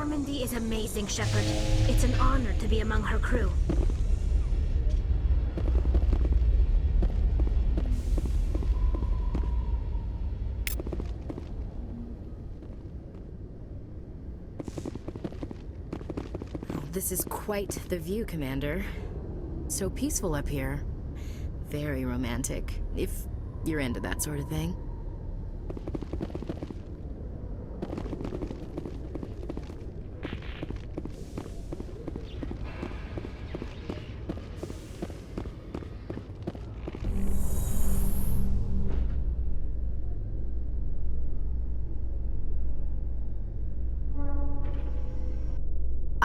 Normandy is amazing, Shepard. It's an honor to be among her crew. This is quite the view, Commander. So peaceful up here. Very romantic, if you're into that sort of thing.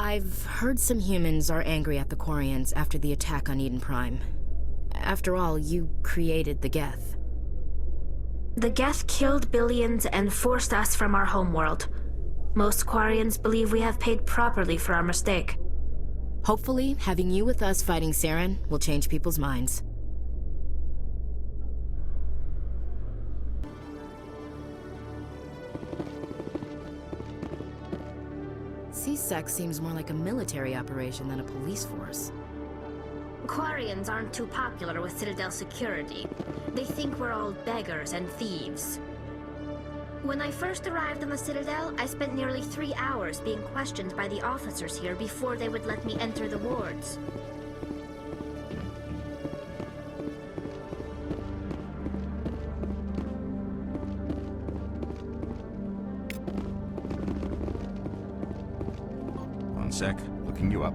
I've heard some humans are angry at the Quarians after the attack on Eden Prime. After all, you created the Geth. The Geth killed billions and forced us from our homeworld. Most Quarians believe we have paid properly for our mistake. Hopefully, having you with us fighting Saren will change people's minds. C-Sec seems more like a military operation than a police force. Quarians aren't too popular with Citadel security. They think we're all beggars and thieves. When I first arrived on the Citadel, I spent nearly 3 hours being questioned by the officers here before they would let me enter the wards. One sec, looking you up.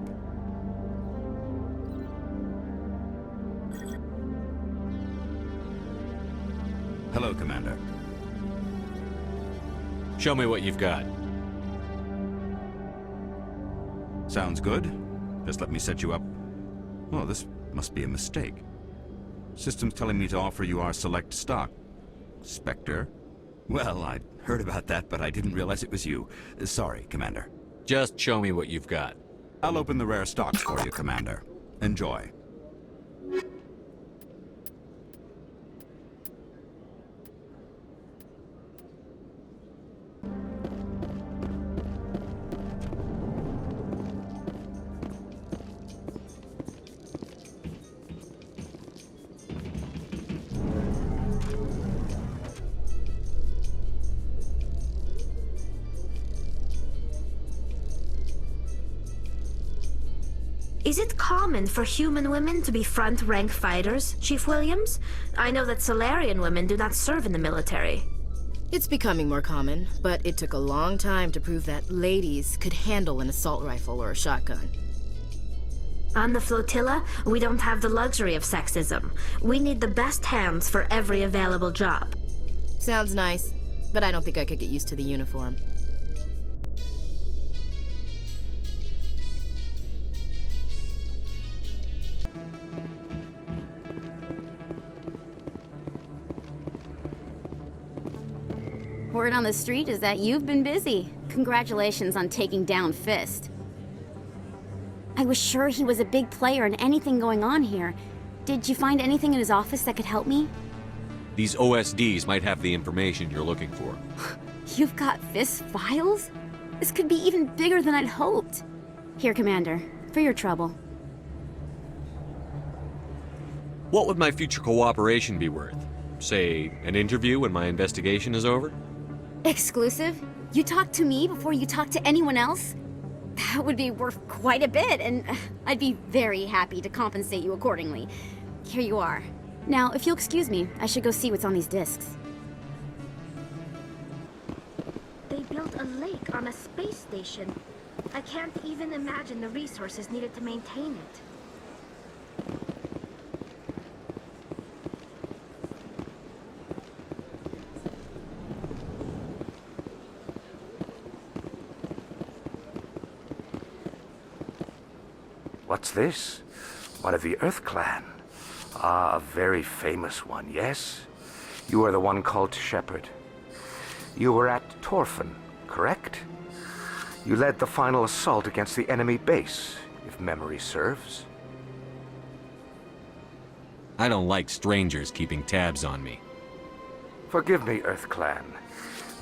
Hello, Commander. Show me what you've got. Sounds good. Just let me set you up. Well, this must be a mistake. System's telling me to offer you our select stock. Spectre? Well, I'd heard about that, but I didn't realize it was you. Sorry, Commander. Just show me what you've got. I'll open the rare stocks for you, Commander. Enjoy. Is it common for human women to be front-rank fighters, Chief Williams? I know that Salarian women do not serve in the military. It's becoming more common, but it took a long time to prove that ladies could handle an assault rifle or a shotgun. On the flotilla, we don't have the luxury of sexism. We need the best hands for every available job. Sounds nice, but I don't think I could get used to the uniform. Word on the street is that you've been busy. Congratulations on taking down Fist. I was sure he was a big player in anything going on here. Did you find anything in his office that could help me? These OSDs might have the information you're looking for. You've got Fist's files? This could be even bigger than I'd hoped. Here, Commander, for your trouble. What would my future cooperation be worth? Say, an interview when my investigation is over? Exclusive? You talk to me before you talk to anyone else? That would be worth quite a bit, and I'd be very happy to compensate you accordingly. Here you are. Now, if you'll excuse me, I should go see what's on these discs. They built a lake on a space station. I can't even imagine the resources needed to maintain it. What's this? One of the Earth Clan. Ah, a very famous one, yes? You are the one called Shepard. You were at Torfan, correct? You led the final assault against the enemy base, if memory serves. I don't like strangers keeping tabs on me. Forgive me, Earth Clan,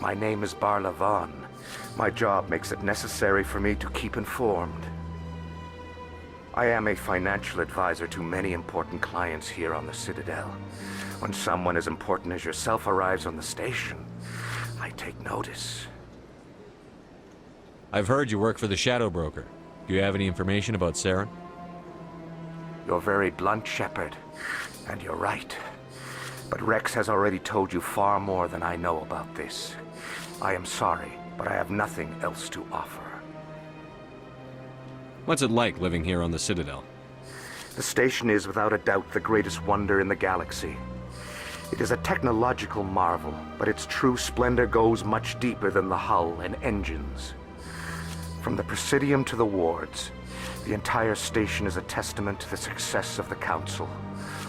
My name is Barla Vaughn. My job makes it necessary for me to keep informed. I am a financial advisor to many important clients here on the Citadel. When someone as important as yourself arrives on the station, I take notice. I've heard you work for the Shadow Broker. Do you have any information about Saren? You're very blunt, Shepard, and you're right. But Rex has already told you far more than I know about this. I am sorry, but I have nothing else to offer. What's it like living here on the Citadel? The station is without a doubt the greatest wonder in the galaxy. It is a technological marvel, but its true splendor goes much deeper than the hull and engines. From the Presidium to the wards, the entire station is a testament to the success of the Council.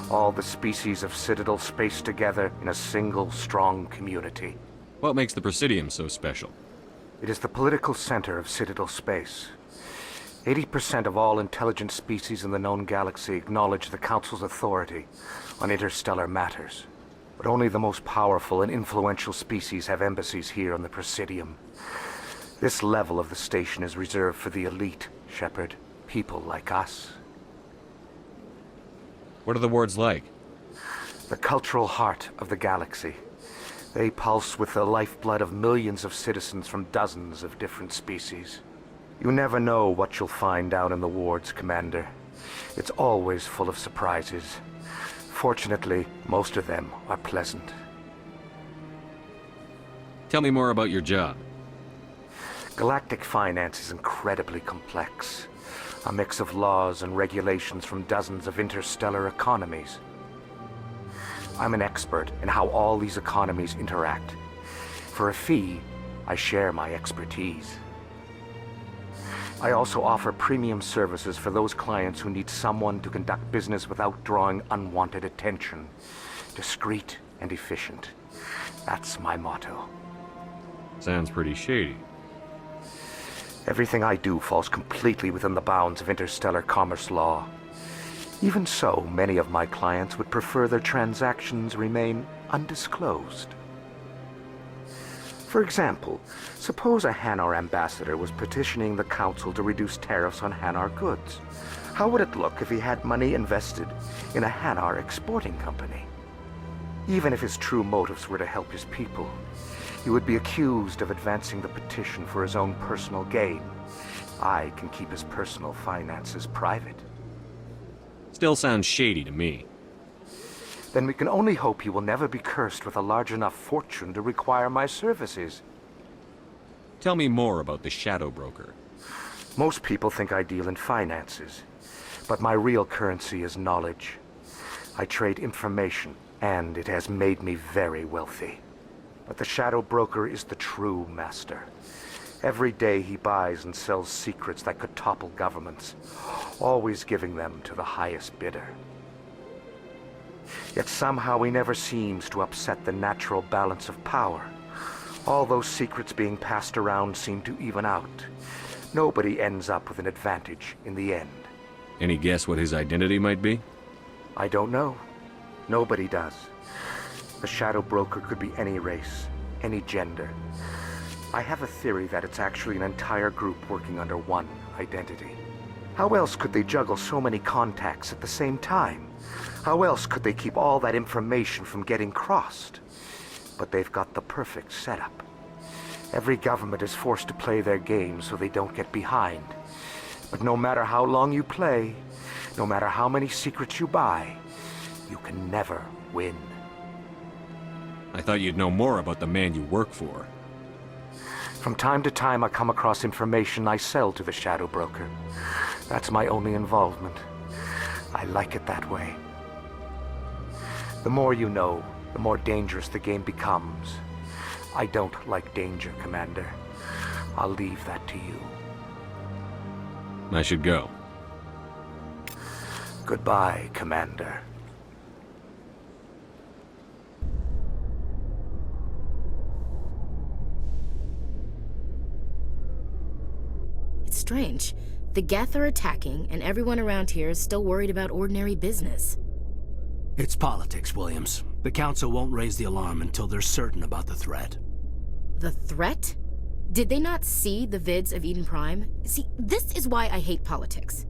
All the species of Citadel spaced together in a single, strong community. What makes the Presidium so special? It is the political center of Citadel space. 80% of all intelligent species in the known galaxy acknowledge the Council's authority on interstellar matters. But only the most powerful and influential species have embassies here on the Presidium. This level of the station is reserved for the elite, Shepard. People like us. What are the wards like? The cultural heart of the galaxy. They pulse with the lifeblood of millions of citizens from dozens of different species. You never know what you'll find down in the wards, Commander. It's always full of surprises. Fortunately, most of them are pleasant. Tell me more about your job. Galactic finance is incredibly complex. A mix of laws and regulations from dozens of interstellar economies. I'm an expert in how all these economies interact. For a fee, I share my expertise. I also offer premium services for those clients who need someone to conduct business without drawing unwanted attention. Discreet and efficient. That's my motto. Sounds pretty shady. Everything I do falls completely within the bounds of interstellar commerce law. Even so, many of my clients would prefer their transactions remain undisclosed. For example, suppose a Hanar ambassador was petitioning the Council to reduce tariffs on Hanar goods. How would it look if he had money invested in a Hanar exporting company? Even if his true motives were to help his people, he would be accused of advancing the petition for his own personal gain. I can keep his personal finances private. Still sounds shady to me. Then we can only hope he will never be cursed with a large enough fortune to require my services. Tell me more about the Shadow Broker. Most people think I deal in finances, but my real currency is knowledge. I trade information, and it has made me very wealthy. But the Shadow Broker is the true master. Every day he buys and sells secrets that could topple governments, always giving them to the highest bidder. Yet somehow he never seems to upset the natural balance of power. All those secrets being passed around seem to even out. Nobody ends up with an advantage in the end. Any guess what his identity might be? I don't know. Nobody does. The Shadow Broker could be any race, any gender. I have a theory that it's actually an entire group working under one identity. How else could they juggle so many contacts at the same time? How else could they keep all that information from getting crossed? But they've got the perfect setup. Every government is forced to play their game so they don't get behind. But no matter how long you play, no matter how many secrets you buy, you can never win. I thought you'd know more about the man you work for. From time to time, I come across information I sell to the Shadow Broker. That's my only involvement. I like it that way. The more you know, the more dangerous the game becomes. I don't like danger, Commander. I'll leave that to you. I should go. Goodbye, Commander. It's strange. The Geth are attacking, and everyone around here is still worried about ordinary business. It's politics, Williams. The Council won't raise the alarm until they're certain about the threat. The threat? Did they not see the vids of Eden Prime? See, this is why I hate politics.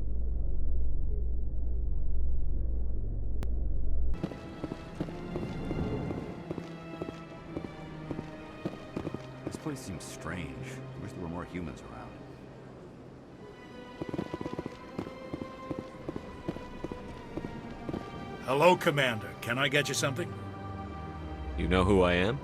This place seems strange. I wish there were more humans around. Hello, Commander. Can I get you something? You know who I am?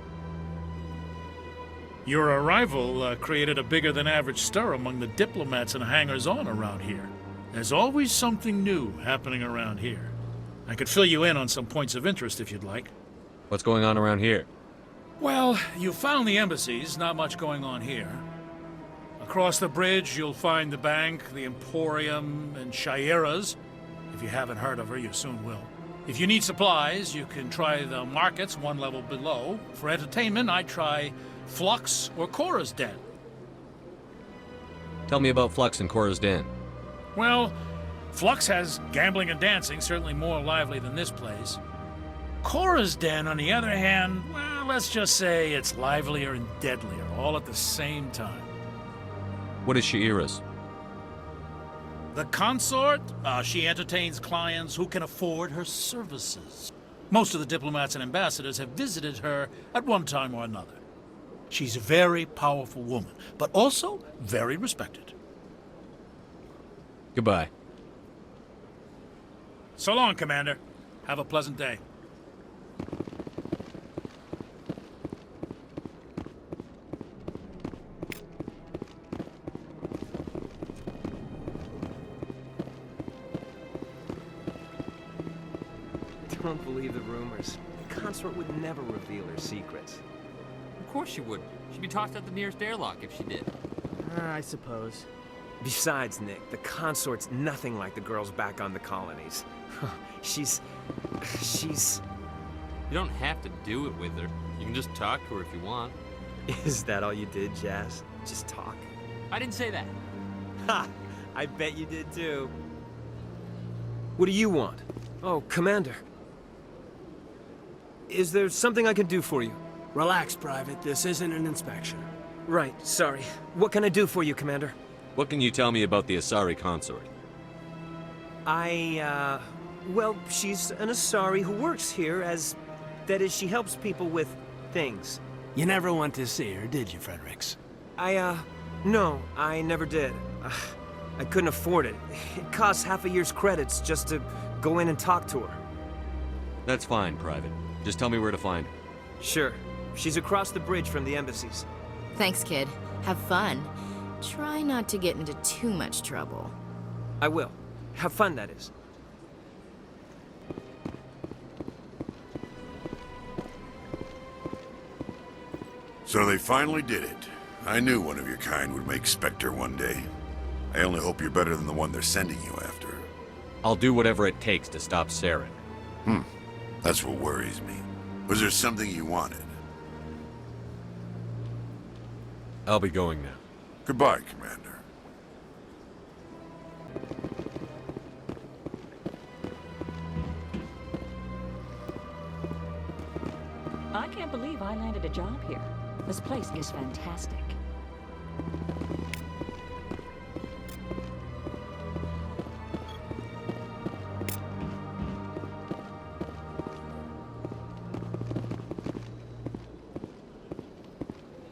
Your arrival created a bigger-than-average stir among the diplomats and hangers-on around here. There's always something new happening around here. I could fill you in on some points of interest if you'd like. What's going on around here? Well, you found the embassies, not much going on here. Across the bridge, you'll find the bank, the Emporium, and Shaira's. If you haven't heard of her, you soon will. If you need supplies, you can try the markets one level below. For entertainment, I'd try Flux or Cora's Den. Tell me about Flux and Cora's Den. Well, Flux has gambling and dancing, certainly more lively than this place. Cora's Den, on the other hand, well, let's just say it's livelier and deadlier, all at the same time. What is Shaira's? The consort, she entertains clients who can afford her services. Most of the diplomats and ambassadors have visited her at one time or another. She's a very powerful woman, but also very respected. Goodbye. So long, Commander. Have a pleasant day. Don't believe the rumors. The consort would never reveal her secrets. Of course she would. She'd be tossed at the nearest airlock if she did. I suppose. Besides, Nick, the consort's nothing like the girls back on the colonies. she's... You don't have to do it with her. You can just talk to her if you want. Is that all you did, Jazz? Just talk? I didn't say that. Ha! I bet you did too. What do you want? Oh, Commander. Is there something I can do for you? Relax, Private. This isn't an inspection. Right, sorry. What can I do for you, Commander? What can you tell me about the Asari consort? Well, she's an Asari who works here as... That is, she helps people with things. You never went to see her, did you, Fredericks? No, I never did. I couldn't afford it. It costs half a year's credits just to go in and talk to her. That's fine, Private. Just tell me where to find her. Sure. She's across the bridge from the embassies. Thanks, kid. Have fun. Try not to get into too much trouble. I will. Have fun, that is. So they finally did it. I knew one of your kind would make Spectre one day. I only hope you're better than the one they're sending you after. I'll do whatever it takes to stop Saren. That's what worries me. Was there something you wanted? I'll be going now. Goodbye, Commander. I can't believe I landed a job here. This place is fantastic.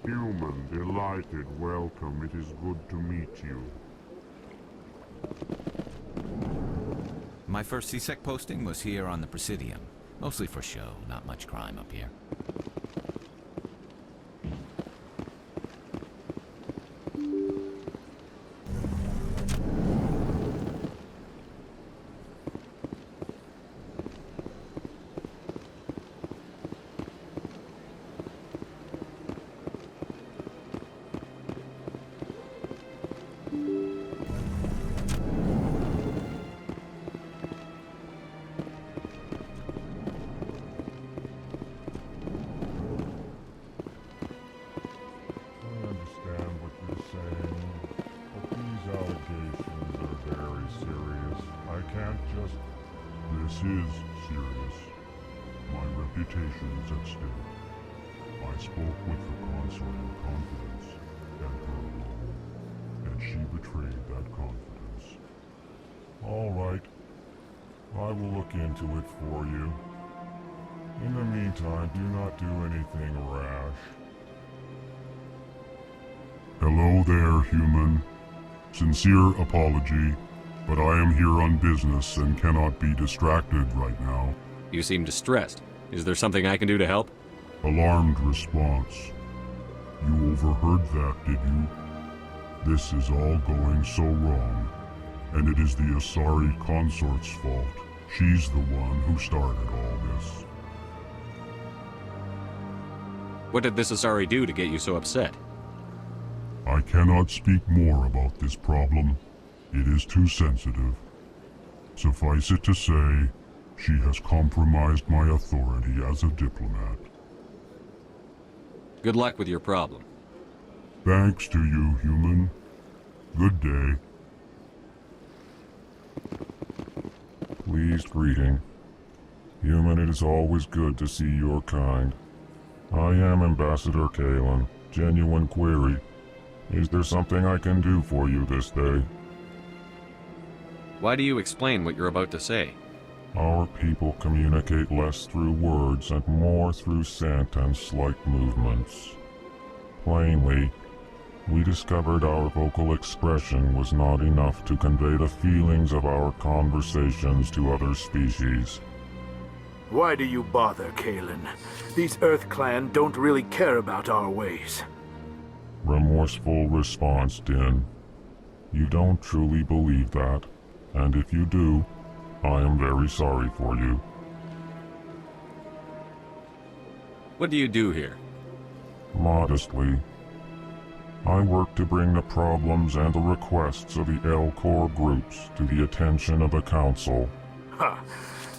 Human, delighted, welcome. It is good to meet you. My first CSEC posting was here on the Presidium. Mostly for show, not much crime up here. This is serious. My reputation's at stake. I spoke with the consort in confidence, and her alone, and she betrayed that confidence. All right. I will look into it for you. In the meantime, do not do anything rash. Hello there, human. Sincere apology, but I am here on business and cannot be distracted right now. You seem distressed. Is there something I can do to help? Alarmed response. You overheard that, did you? This is all going so wrong, and it is the Asari consort's fault. She's the one who started all this. What did this Asari do to get you so upset? I cannot speak more about this problem. It is too sensitive. Suffice it to say, she has compromised my authority as a diplomat. Good luck with your problem. Thanks to you, human. Good day. Pleased greeting. Human, it is always good to see your kind. I am Ambassador Kalen. Genuine query. Is there something I can do for you this day? Why do you explain what you're about to say? Our people communicate less through words and more through scent and slight movements. Plainly, we discovered our vocal expression was not enough to convey the feelings of our conversations to other species. Why do you bother, Kalen? These Earth Clan don't really care about our ways. Remorseful response, Din. You don't truly believe that, and if you do, I am very sorry for you. What do you do here? Modestly, I work to bring the problems and the requests of the Elcor groups to the attention of the Council. Ha!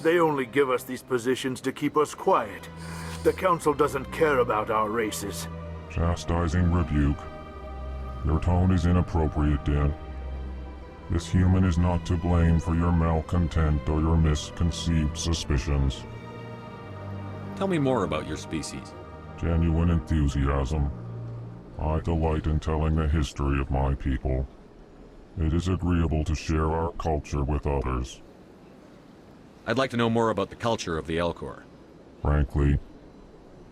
They only give us these positions to keep us quiet. The Council doesn't care about our races. Chastising rebuke. Your tone is inappropriate, Din. This human is not to blame for your malcontent or your misconceived suspicions. Tell me more about your species. Genuine enthusiasm. I delight in telling the history of my people. It is agreeable to share our culture with others. I'd like to know more about the culture of the Elcor. Frankly,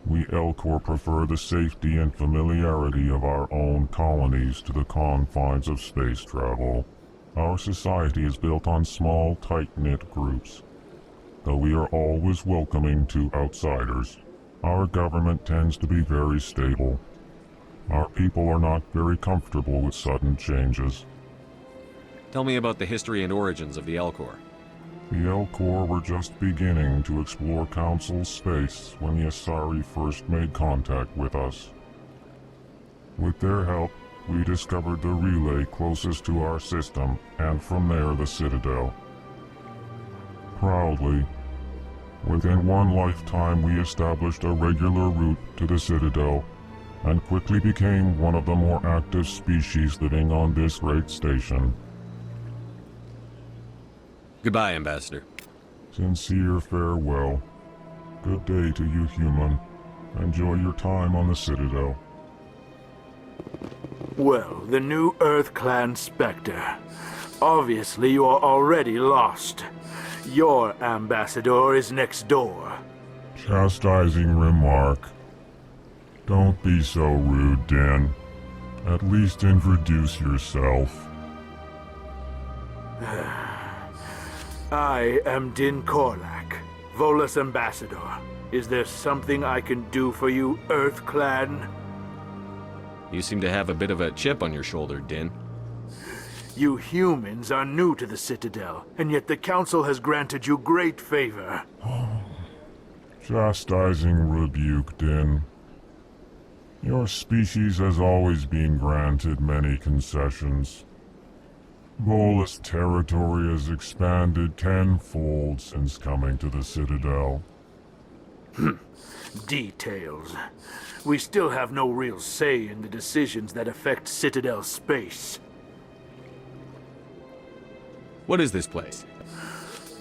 we Elcor prefer the safety and familiarity of our own colonies to the confines of space travel. Our society is built on small, tight-knit groups, though we are always welcoming to outsiders. Our government tends to be very stable. Our people are not very comfortable with sudden changes. Tell me about the history and origins of the Elcor. The Elcor were just beginning to explore Council space when the Asari first made contact with us. With their help, we discovered the relay closest to our system, and from there the Citadel. Proudly, within one lifetime we established a regular route to the Citadel, and quickly became one of the more active species living on this great station. Goodbye, Ambassador. Sincere farewell. Good day to you, human. Enjoy your time on the Citadel. Well, the new Earth Clan Spectre. Obviously you are already lost. Your ambassador is next door. Chastising remark. Don't be so rude, Din. At least introduce yourself. I am Din Korlak, Volus Ambassador. Is there something I can do for you, Earth Clan? You seem to have a bit of a chip on your shoulder, Din. You humans are new to the Citadel, and yet the Council has granted you great favor. Chastising rebuke, Din. Your species has always been granted many concessions. Volus territory has expanded tenfold since coming to the Citadel. Details. We still have no real say in the decisions that affect Citadel space. What is this place?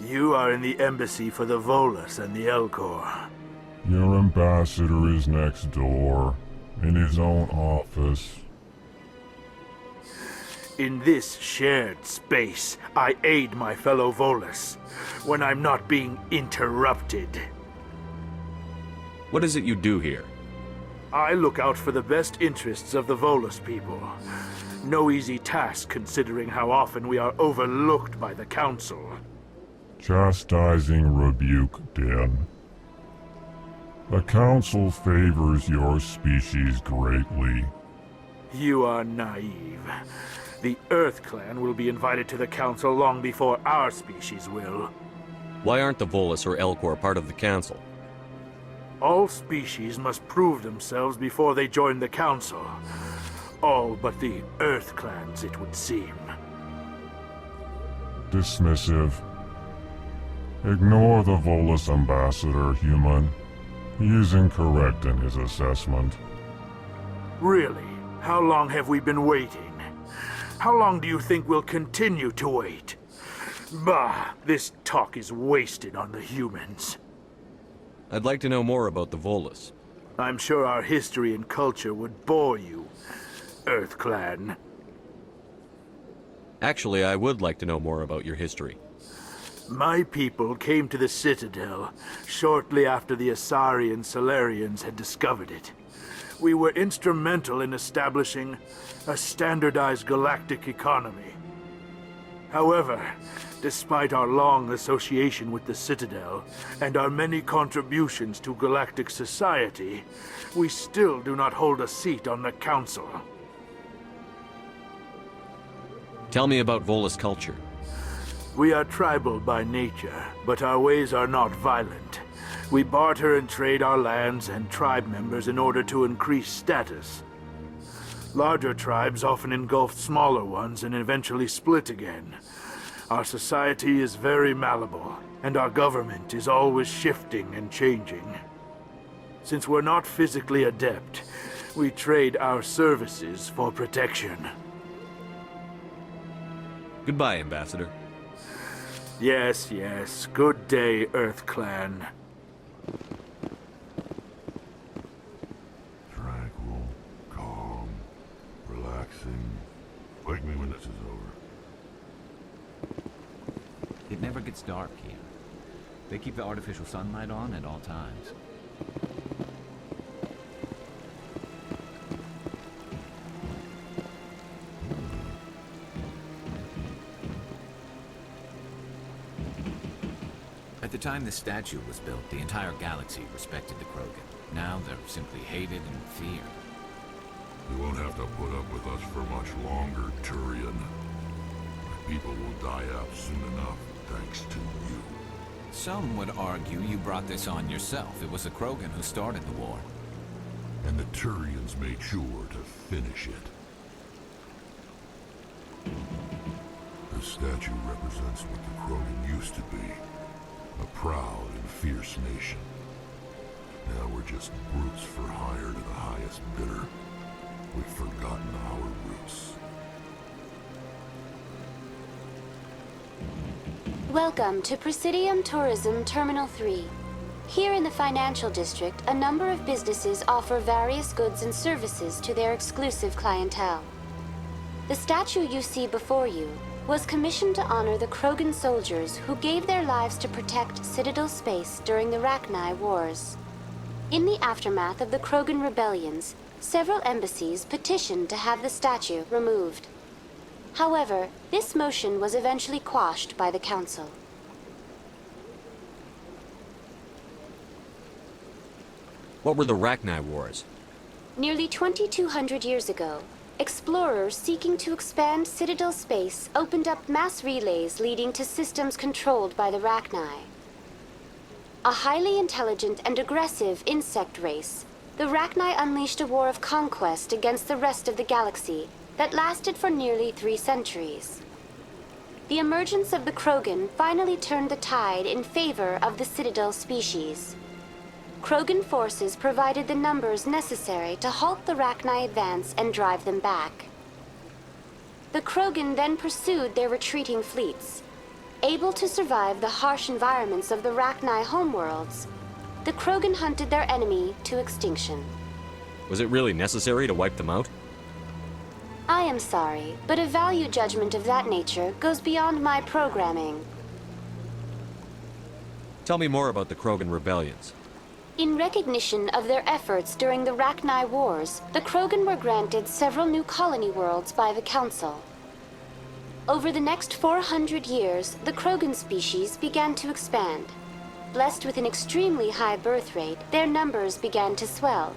You are in the embassy for the Volus and the Elcor. Your ambassador is next door, in his own office. In this shared space, I aid my fellow Volus when I'm not being interrupted. What is it you do here? I look out for the best interests of the Volus people. No easy task considering how often we are overlooked by the Council. Chastising rebuke, Din. The Council favors your species greatly. You are naive. The Earth Clan will be invited to the Council long before our species will. Why aren't the Volus or Elcor part of the Council? All species must prove themselves before they join the Council. All but the Earth Clans, it would seem. Dismissive. Ignore the Volus ambassador, human. He is incorrect in his assessment. Really? How long have we been waiting? How long do you think we'll continue to wait? Bah, this talk is wasted on the humans. I'd like to know more about the Volus. I'm sure our history and culture would bore you, Earth Clan. Actually, I would like to know more about your history. My people came to the Citadel shortly after the Asari and Solarians had discovered it. We were instrumental in establishing a standardized galactic economy. However, despite our long association with the Citadel and our many contributions to galactic society, we still do not hold a seat on the Council. Tell me about Volus culture. We are tribal by nature, but our ways are not violent. We barter and trade our lands and tribe members in order to increase status. Larger tribes often engulf smaller ones and eventually split again. Our society is very malleable, and our government is always shifting and changing. Since we're not physically adept, we trade our services for protection. Goodbye, Ambassador. Yes, yes. Good day, Earth Clan. Tranquil, calm, relaxing. Wake me when this is over. It never gets dark here. They keep the artificial sunlight on at all times. At the time this statue was built, the entire galaxy respected the Krogan. Now they're simply hated and feared. You won't have to put up with us for much longer, Turian. My people will die out soon enough, thanks to you. Some would argue you brought this on yourself. It was the Krogan who started the war. And the Turians made sure to finish it. The statue represents what the Krogan used to be. A proud and fierce nation. Now we're just brutes for hire to the highest bidder. We've forgotten our roots. Welcome to Presidium Tourism Terminal 3. Here in the financial district, a number of businesses offer various goods and services to their exclusive clientele. The statue you see before you was commissioned to honor the Krogan soldiers who gave their lives to protect Citadel space during the Rachni Wars. In the aftermath of the Krogan rebellions, several embassies petitioned to have the statue removed. However, this motion was eventually quashed by the Council. What were the Rachni Wars? Nearly 2,200 years ago, explorers seeking to expand Citadel space opened up mass relays leading to systems controlled by the Rachni. A highly intelligent and aggressive insect race, the Rachni unleashed a war of conquest against the rest of the galaxy that lasted for nearly 3 centuries. The emergence of the Krogan finally turned the tide in favor of the Citadel species. Krogan forces provided the numbers necessary to halt the Rachni advance and drive them back. The Krogan then pursued their retreating fleets. Able to survive the harsh environments of the Rachni homeworlds, the Krogan hunted their enemy to extinction. Was it really necessary to wipe them out? I am sorry, but a value judgment of that nature goes beyond my programming. Tell me more about the Krogan rebellions. In recognition of their efforts during the Rachni Wars, the Krogan were granted several new colony worlds by the Council. Over the next 400 years, the Krogan species began to expand. Blessed with an extremely high birth rate, their numbers began to swell.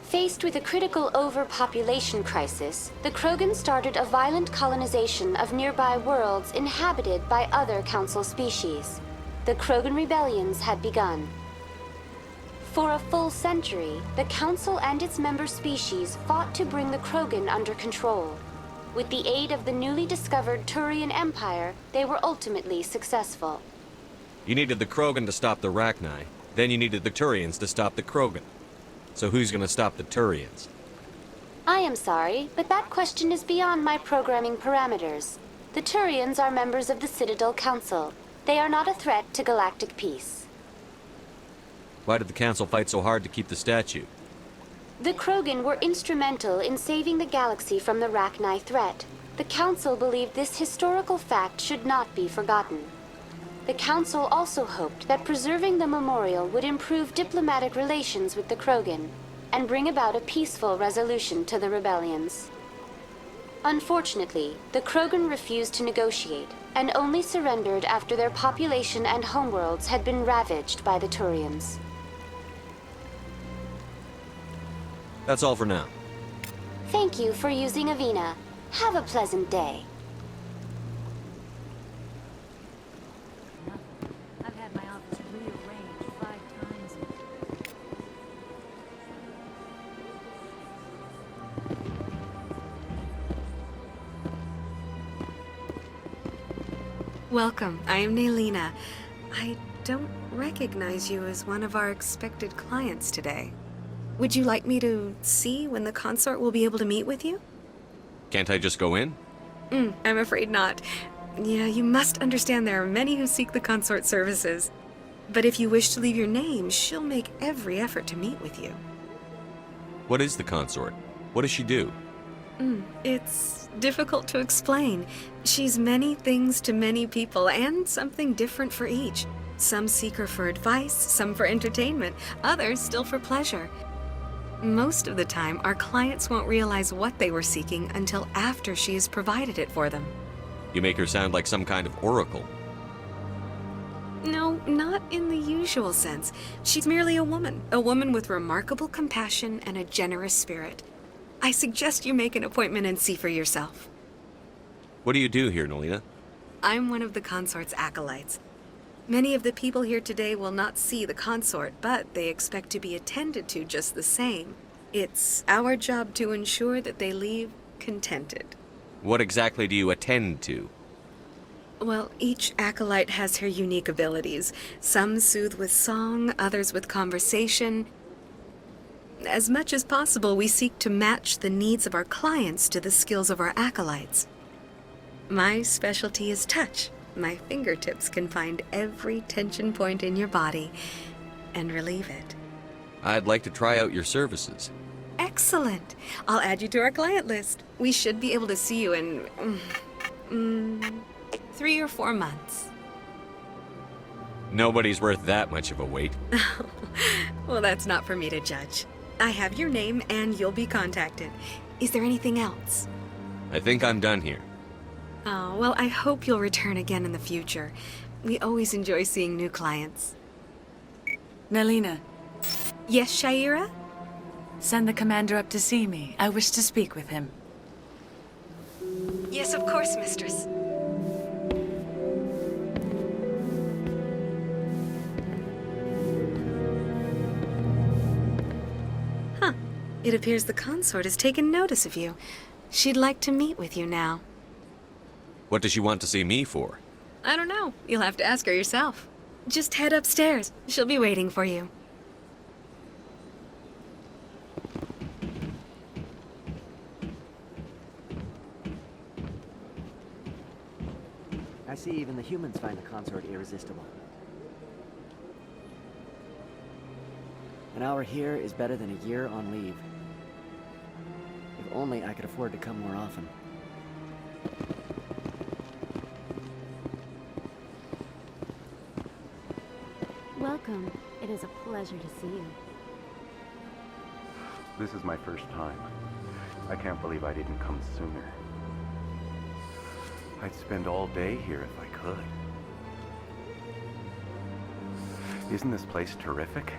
Faced with a critical overpopulation crisis, the Krogan started a violent colonization of nearby worlds inhabited by other Council species. The Krogan rebellions had begun. For a full century, the Council and its member species fought to bring the Krogan under control. With the aid of the newly discovered Turian Empire, they were ultimately successful. You needed the Krogan to stop the Rachni, then you needed the Turians to stop the Krogan. So who's gonna stop the Turians? I am sorry, but that question is beyond my programming parameters. The Turians are members of the Citadel Council. They are not a threat to galactic peace. Why did the Council fight so hard to keep the statue? The Krogan were instrumental in saving the galaxy from the Rachni threat. The Council believed this historical fact should not be forgotten. The Council also hoped that preserving the memorial would improve diplomatic relations with the Krogan and bring about a peaceful resolution to the rebellions. Unfortunately, the Krogan refused to negotiate and only surrendered after their population and homeworlds had been ravaged by the Turians. That's all for now. Thank you for using Avina. Have a pleasant day. I've had my office rearranged 5 times. Welcome. I am Nelina. I don't recognize you as one of our expected clients today. Would you like me to see when the consort will be able to meet with you? Can't I just go in? I'm afraid not. Yeah, you must understand there are many who seek the consort services. But if you wish to leave your name, she'll make every effort to meet with you. What is the consort? What does she do? It's difficult to explain. She's many things to many people, and something different for each. Some seek her for advice, some for entertainment, others still for pleasure. Most of the time, our clients won't realize what they were seeking until after she has provided it for them. You make her sound like some kind of oracle. No, not in the usual sense. She's merely a woman with remarkable compassion and a generous spirit. I suggest you make an appointment and see for yourself. What do you do here, Nelina? I'm one of the consort's acolytes. Many of the people here today will not see the consort, but they expect to be attended to just the same. It's our job to ensure that they leave contented. What exactly do you attend to? Well, each acolyte has her unique abilities. Some soothe with song, others with conversation. As much as possible, we seek to match the needs of our clients to the skills of our acolytes. My specialty is touch. My fingertips can find every tension point in your body and relieve it. I'd like to try out your services. Excellent. I'll add you to our client list. We should be able to see you in 3 or 4 months. Nobody's worth that much of a wait. Well, that's not for me to judge. I have your name and you'll be contacted. Is there anything else? I think I'm done here. Oh, well, I hope you'll return again in the future. We always enjoy seeing new clients. Nelina. Yes, Shaira? Send the commander up to see me. I wish to speak with him. Yes, of course, mistress. Huh. It appears the consort has taken notice of you. She'd like to meet with you now. What does she want to see me for? I don't know. You'll have to ask her yourself. Just head upstairs. She'll be waiting for you. I see even the humans find the consort irresistible. An hour here is better than a year on leave. If only I could afford to come more often. Welcome. It is a pleasure to see you. This is my first time. I can't believe I didn't come sooner. I'd spend all day here if I could. Isn't this place terrific?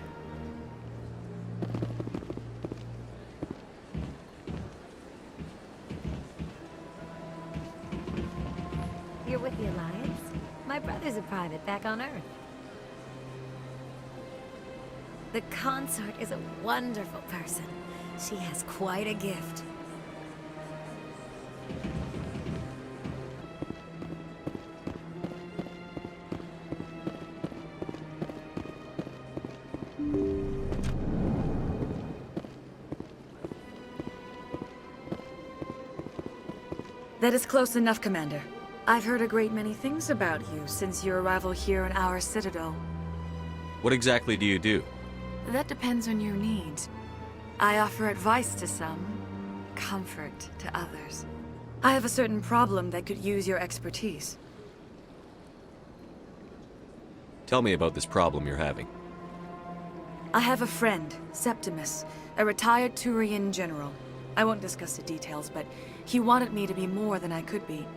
You're with the Alliance? My brother's a private back on Earth. The consort is a wonderful person. She has quite a gift. That is close enough, Commander. I've heard a great many things about you since your arrival here in our citadel. What exactly do you do? That depends on your needs. I offer advice to some, comfort to others. I have a certain problem that could use your expertise. Tell me about this problem you're having. I have a friend, Septimus, a retired Turian general. I won't discuss the details, but he wanted me to be more than I could be.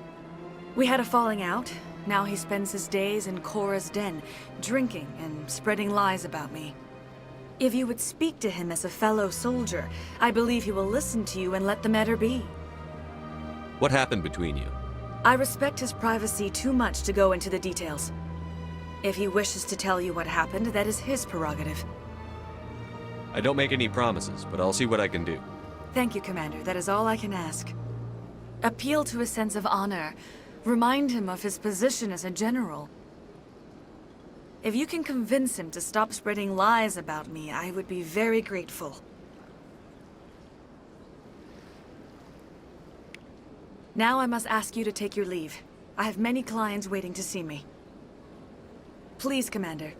We had a falling out. Now he spends his days in Korra's den, drinking and spreading lies about me. If you would speak to him as a fellow soldier, I believe he will listen to you and let the matter be. What happened between you? I respect his privacy too much to go into the details. If he wishes to tell you what happened, that is his prerogative. I don't make any promises, but I'll see what I can do. Thank you, Commander. That is all I can ask. Appeal to his sense of honor. Remind him of his position as a general. If you can convince him to stop spreading lies about me, I would be very grateful. Now I must ask you to take your leave. I have many clients waiting to see me. Please, Commander.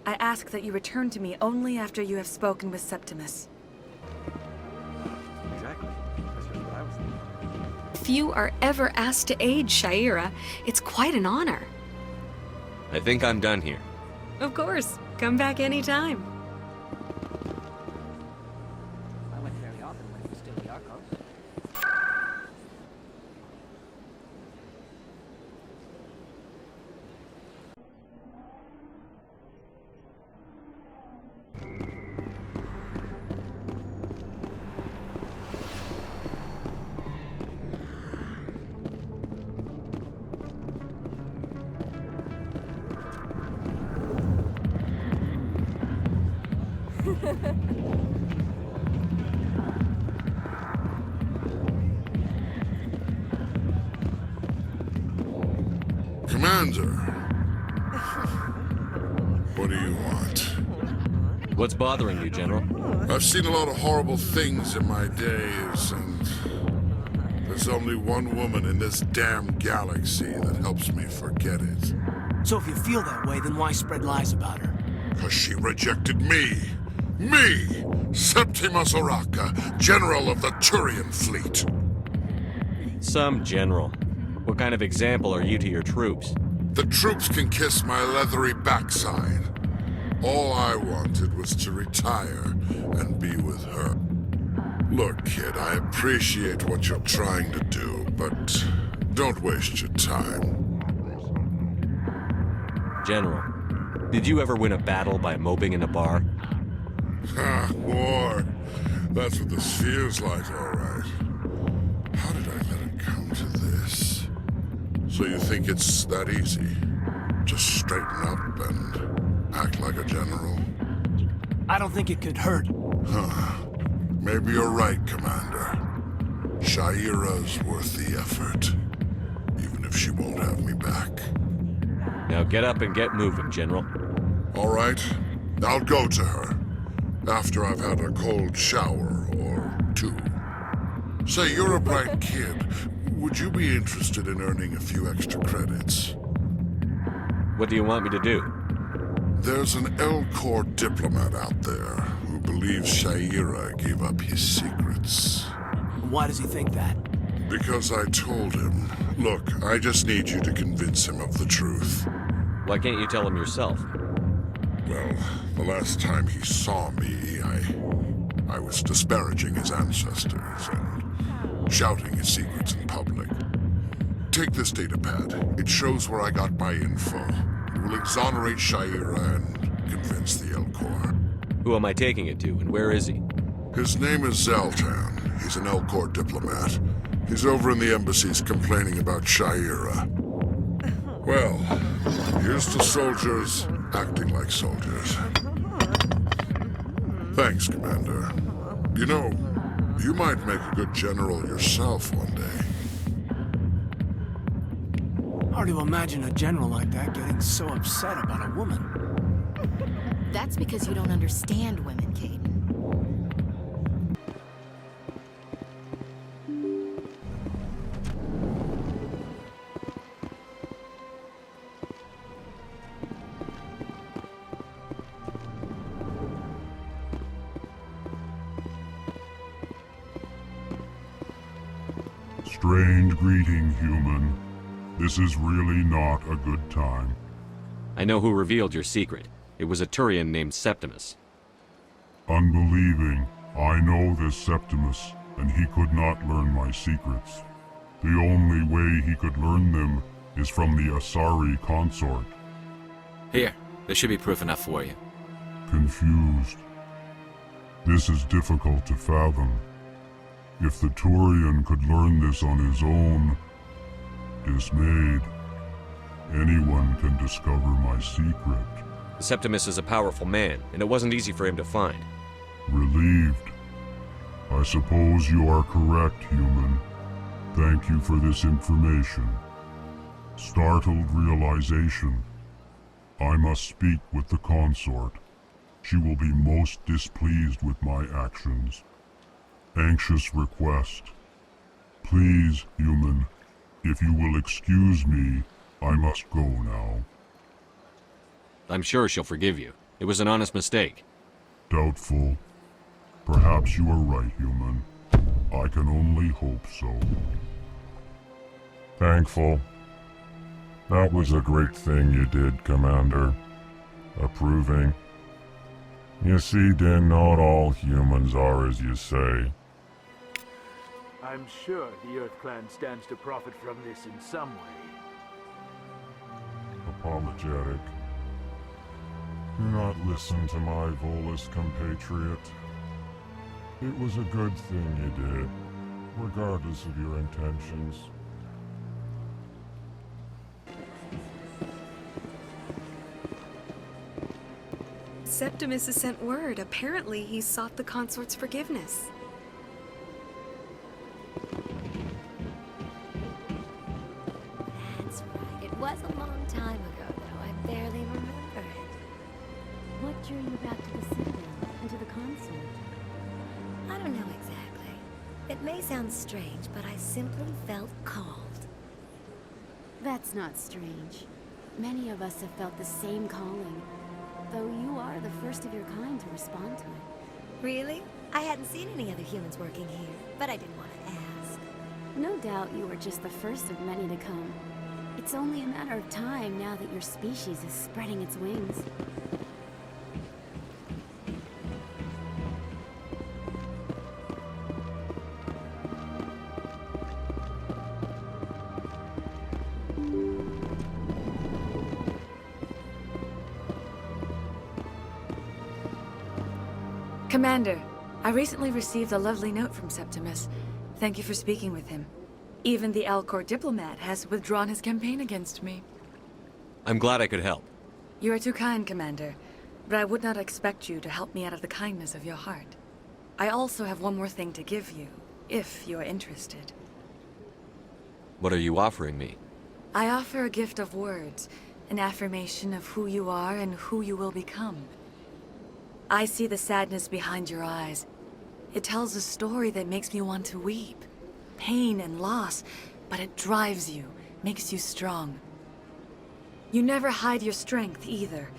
I ask that you return to me only after you have spoken with Septimus. Exactly. That's just what I was thinking. Few are ever asked to aid Sha'ira. It's quite an honor. I think I'm done here. Of course. Come back anytime. I went very often when it was still the Arcos. Commander! What do you want? What's bothering you, General? I've seen a lot of horrible things in my days, and there's only one woman in this damn galaxy that helps me forget it. So if you feel that way, then why spread lies about her? Because she rejected me! Me! Septimus Oraka, General of the Turian Fleet! Some general. What kind of example are you to your troops? The troops can kiss my leathery backside. All I wanted was to retire and be with her. Look, kid, I appreciate what you're trying to do, but don't waste your time. General, did you ever win a battle by moping in a bar? Ha, war. That's what this feels like, all right. How did I let it come to this? So you think it's that easy? Just straighten up and act like a general? I don't think it could hurt. Huh. Maybe you're right, Commander. Sha'ira's worth the effort. Even if she won't have me back. Now get up and get moving, General. All right. I'll go to her. After I've had a cold shower or two. Say, you're a bright kid. Would you be interested in earning a few extra credits? What do you want me to do? There's an Elcor diplomat out there who believes Sha'ira gave up his secrets. Why does he think that? Because I told him. Look, I just need you to convince him of the truth. Why can't you tell him yourself? Well, the last time he saw me, I was disparaging his ancestors and shouting his secrets in public. Take this datapad. It shows where I got my info. It will exonerate Sha'ira and convince the Elcor. Who am I taking it to, and where is he? His name is Zaltan. He's an Elcor diplomat. He's over in the embassies complaining about Sha'ira. Well, here's to soldiers acting like soldiers. Thanks, Commander. You know, you might make a good general yourself one day. Hard to imagine a general like that getting so upset about a woman. That's because you don't understand women, Caden. Strange greeting, human. This is really not a good time. I know who revealed your secret. It was a Turian named Septimus. Unbelieving, I know this Septimus, and he could not learn my secrets. The only way he could learn them is from the Asari consort. Here, there should be proof enough for you. Confused. This is difficult to fathom. If the Turian could learn this on his own, dismayed, anyone can discover my secret. Septimus is a powerful man, and it wasn't easy for him to find. Relieved. I suppose you are correct, human. Thank you for this information. Startled realization. I must speak with the consort. She will be most displeased with my actions. Anxious request. Please, human, if you will excuse me, I must go now. I'm sure she'll forgive you. It was an honest mistake. Doubtful. Perhaps you are right, human. I can only hope so. Thankful. That was a great thing you did, Commander. Approving. You see, Din, not all humans are as you say. I'm sure the Earth Clan stands to profit from this in some way. Apologetic. Do not listen to my Volus compatriot. It was a good thing you did, regardless of your intentions. Septimus has sent word. Apparently, he sought the consort's forgiveness. That's right. It was a long time ago, though. I barely remember it. What drew you back to the Citadel and to the consort? I don't know exactly. It may sound strange, but I simply felt called. That's not strange. Many of us have felt the same calling, though you are the first of your kind to respond to it. Really? I hadn't seen any other humans working here, but I didn't want to ask. No doubt you are just the first of many to come. It's only a matter of time now that your species is spreading its wings. Commander, I recently received a lovely note from Septimus. Thank you for speaking with him. Even the Elcor diplomat has withdrawn his campaign against me. I'm glad I could help. You are too kind, Commander, but I would not expect you to help me out of the kindness of your heart. I also have one more thing to give you, if you are interested. What are you offering me? I offer a gift of words, an affirmation of who you are and who you will become. I see the sadness behind your eyes. It tells a story that makes me want to weep. Pain and loss, but it drives you, makes you strong. You never hide your strength either.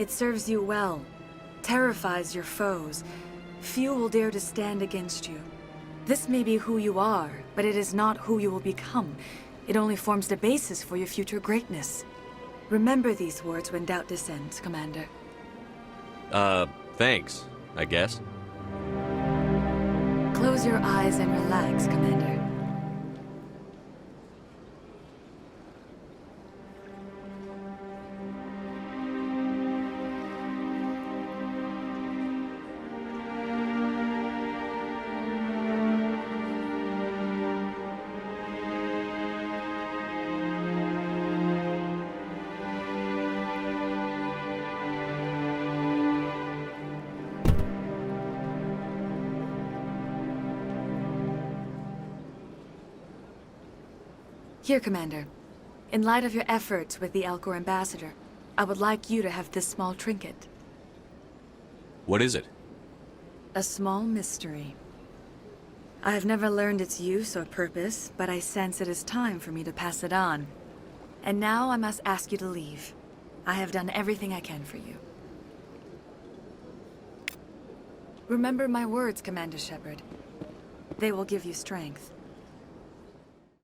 It serves you well, terrifies your foes. Few will dare to stand against you. This may be who you are, but it is not who you will become. It only forms the basis for your future greatness. Remember these words when doubt descends, Commander. Thanks, I guess. Close your eyes and relax, Commander. Here, Commander. In light of your efforts with the Elcor ambassador, I would like you to have this small trinket. What is it? A small mystery. I have never learned its use or purpose, but I sense it is time for me to pass it on. And now I must ask you to leave. I have done everything I can for you. Remember my words, Commander Shepard. They will give you strength.